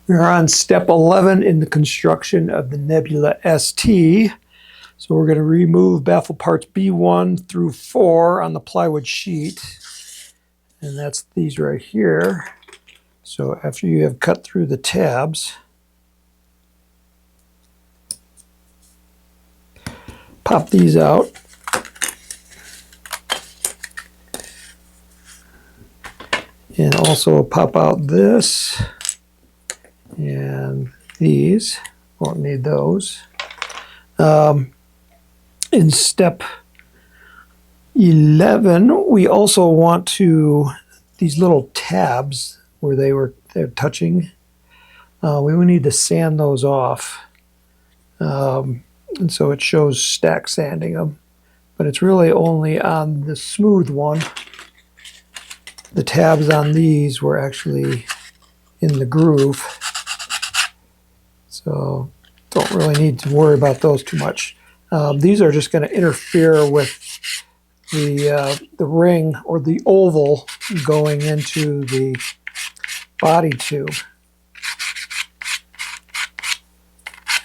We're on step 11 in the construction of the Nebula ST. So we're going to remove baffle parts B1 through 4 on the plywood sheet. And that's these right here. So after you have cut through the tabs, pop these out. And also pop out this. And these, won't need those. In step 11, we also want to, these little tabs where they're touching, we will need to sand those off. And so it shows stack sanding them, but it's really only on the smooth one. The tabs on these were actually in the groove. So don't really need to worry about those too much. These are just going to interfere with the ring or the oval going into the body tube.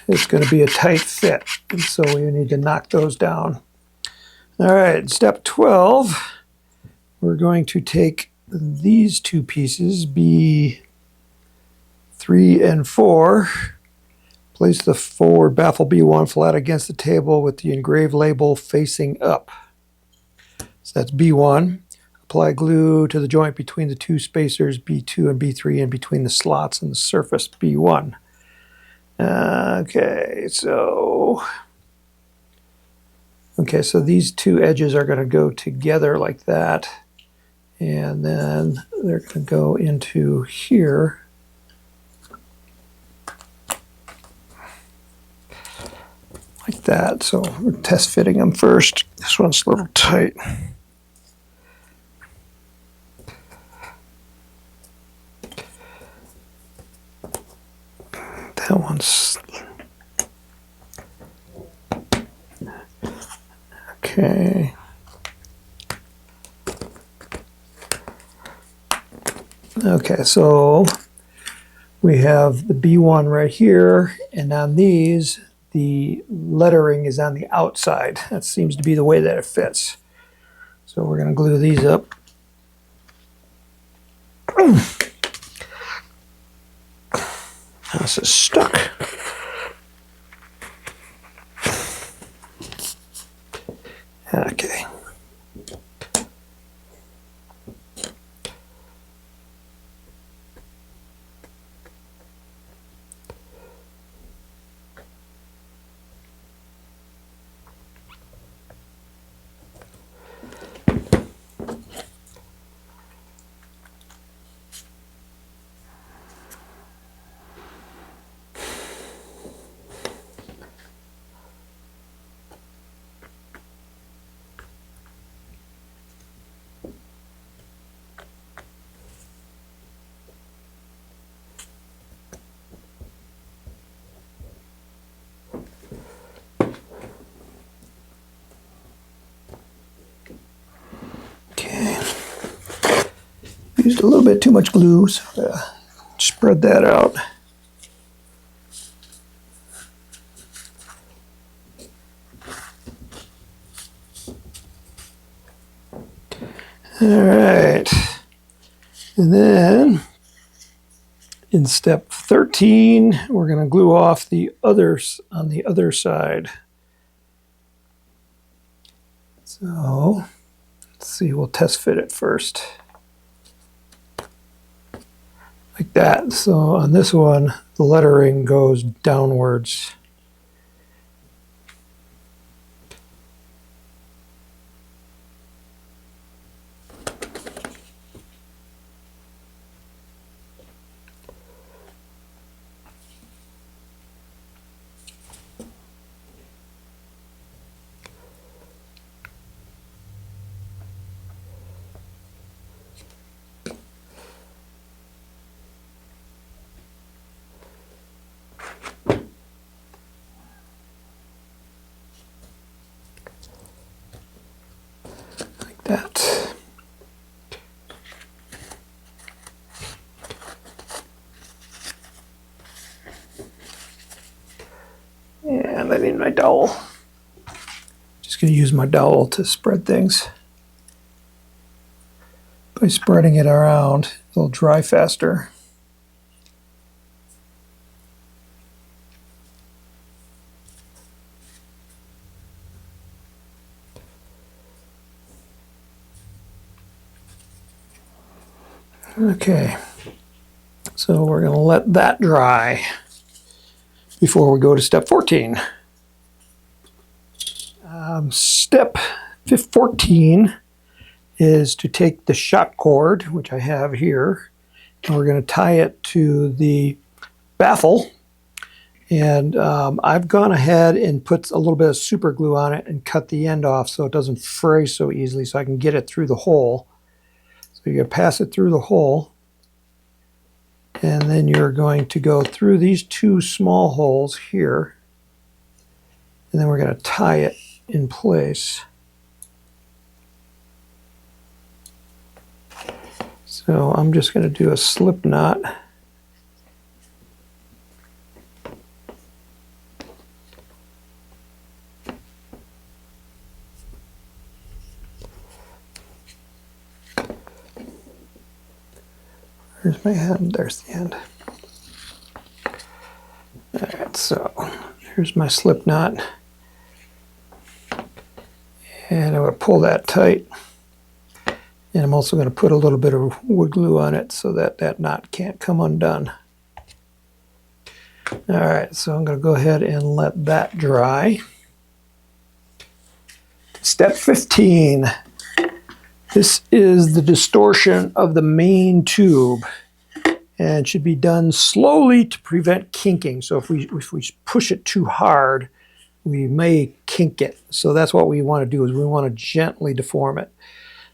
It's going to be a tight fit, and so we need to knock those down. All right, step 12, we're going to take these two pieces, B3 and 4, place the forward baffle B1 flat against the table with the engraved label facing up. So that's B1. Apply glue to the joint between the two spacers B2 and B3 and between the slots and the surface B1. Okay, so these two edges are going to go together like that. And then they're going to go into here. Like that. So we're test fitting them first. This one's a little tight. That one's okay. Okay, so we have the B1 right here, and on these, the lettering is on the outside. That seems to be the way that it fits. So we're going to glue these up. This is stuck. Okay. Used a little bit too much glue, so spread that out. All right, and then in step 13, we're going to glue off the others on the other side. So let's see, we'll test fit it first. Like that. So on this one, the lettering goes downwards. That. I need my dowel. Just going to use my dowel to spread things. By spreading it around, it'll dry faster. Okay, so we're going to let that dry before we go to step 14. Step 14 is to take the shock cord, which I have here, and we're going to tie it to the baffle. And I've gone ahead and put a little bit of super glue on it and cut the end off so it doesn't fray so easily, so I can get it through the hole. So you're going to pass it through the hole, and then you're going to go through these two small holes here, and then we're going to tie it in place. So I'm just going to do a slip knot. There's my end, there's the end. Alright, so here's my slip knot. And I'm going to pull that tight. And I'm also going to put a little bit of wood glue on it so that that knot can't come undone. Alright, so I'm going to go ahead and let that dry. Step 15. This is the distortion of the main tube, and it should be done slowly to prevent kinking. So if we push it too hard, we may kink it. So that's what we want to do, is we want to gently deform it.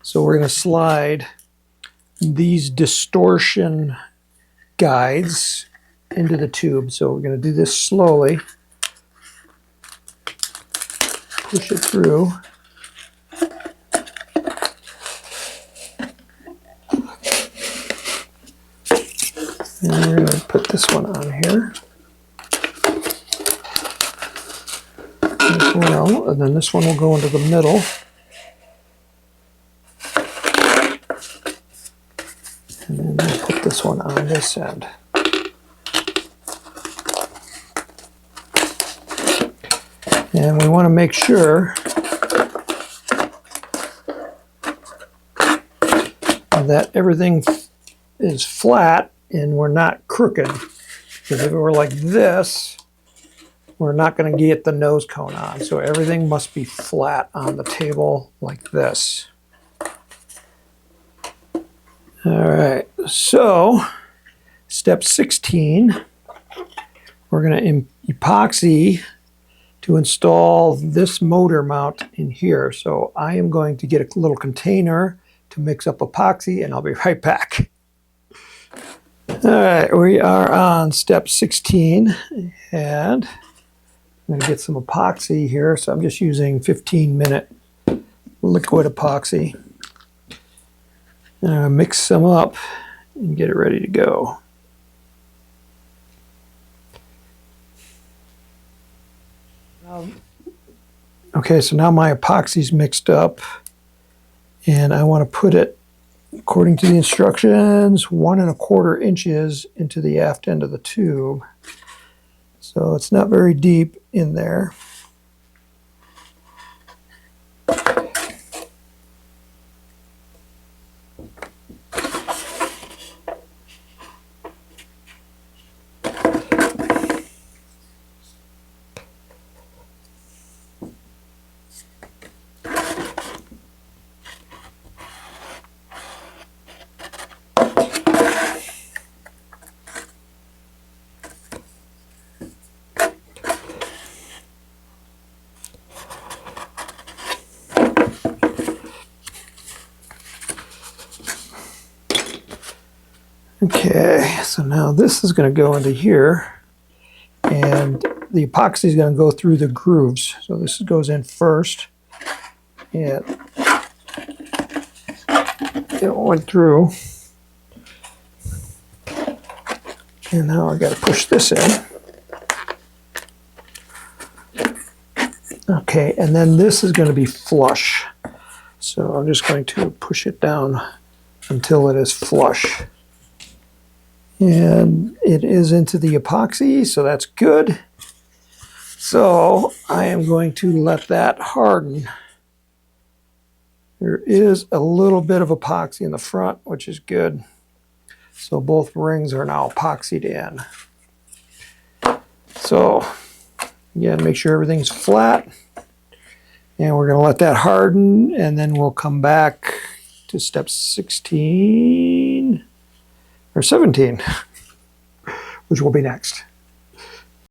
So we're going to slide these distortion guides into the tube. So we're going to do this slowly. Push it through. And we're going to put this one on here as well, and then this one will go into the middle. And then we'll put this one on this end. And we want to make sure that everything is flat and we're not crooked. Because if it were like this, we're not going to get the nose cone on. So everything must be flat on the table like this. Alright, so step 16, we're going to epoxy to install this motor mount in here. So I am going to get a little container to mix up epoxy, and I'll be right back. Alright, we are on step 16, and I'm going to get some epoxy here. So I'm just using 15-minute liquid epoxy. Mix some up and get it ready to go. Okay, so now my epoxy's mixed up, and I want to put it, according to the instructions, 1¼ inches into the aft end of the tube. So it's not very deep in there. Okay, so now this is going to go into here, and the epoxy is going to go through the grooves. So this goes in first, and it went through. And now I got to push this in. Okay, and then this is going to be flush. So I'm just going to push it down until it is flush. And it is into the epoxy, so that's good. So I am going to let that harden. There is a little bit of epoxy in the front, which is good. So both rings are now epoxied in. So again, make sure everything's flat. And we're going to let that harden, and then we'll come back to step 16 or 17, which will be next.